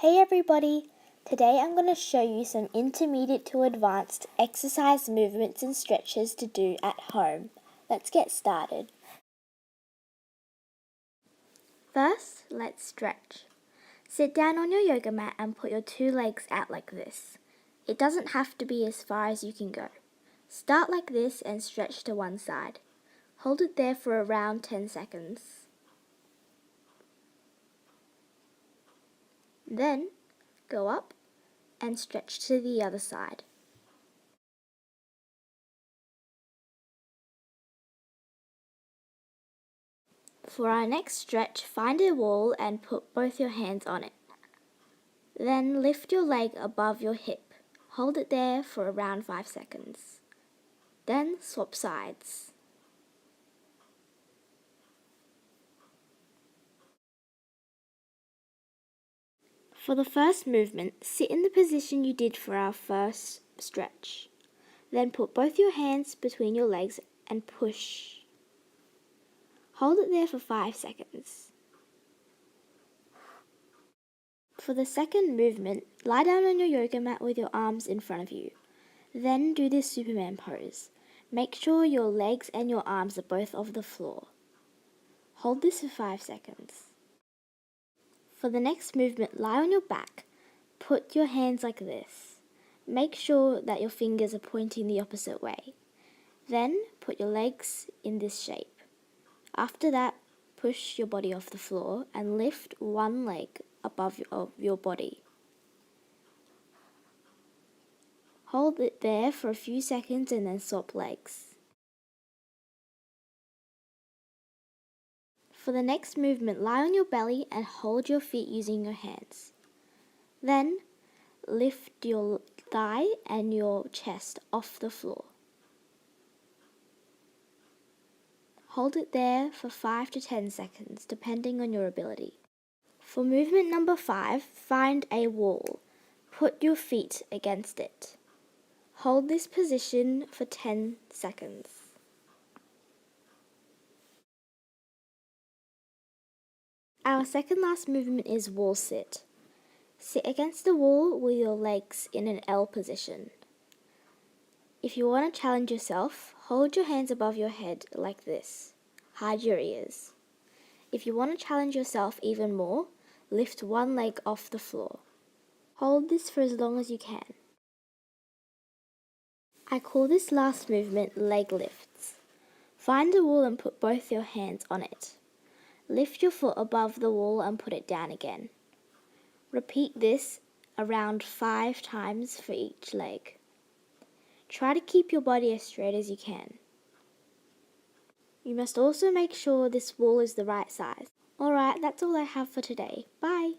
Hey everybody! Today I'm going to show you some intermediate to advanced exercise movements and stretches to do at home. Let's get started. First, let's stretch. Sit down on your yoga mat and put your two legs out like this. It doesn't have to be as far as you can go. Start like this and stretch to one side. Hold it there for around 10 seconds. Then, go up and stretch to the other side. For our next stretch, find a wall and put both your hands on it. Then lift your leg above your hip. Hold it there for around 5 seconds. Then swap sides. For the first movement, sit in the position you did for our first stretch. Then put both your hands between your legs and push. Hold it there for 5 seconds. For the second movement, lie down on your yoga mat with your arms in front of you. Then do this Superman pose. Make sure your legs and your arms are both off the floor. Hold this for 5 seconds. For the next movement, lie on your back. Put your hands like this. Make sure that your fingers are pointing the opposite way. Then put your legs in this shape. After that, push your body off the floor and lift one leg above your body. Hold it there for a few seconds and then swap legs. For the next movement, lie on your belly and hold your feet using your hands. Then, lift your thigh and your chest off the floor. Hold it there for 5 to 10 seconds, depending on your ability. For movement number 5, find a wall. Put your feet against it. Hold this position for 10 seconds. Our second last movement is wall sit. Sit against the wall with your legs in an L position. If you want to challenge yourself, hold your hands above your head like this. Hide your ears. If you want to challenge yourself even more, lift one leg off the floor. Hold this for as long as you can. I call this last movement leg lifts. Find a wall and put both your hands on it. Lift your foot above the wall and put it down again. Repeat this around 5 times for each leg. Try to keep your body as straight as you can. You must also make sure this wall is the right size. Alright, that's all I have for today. Bye!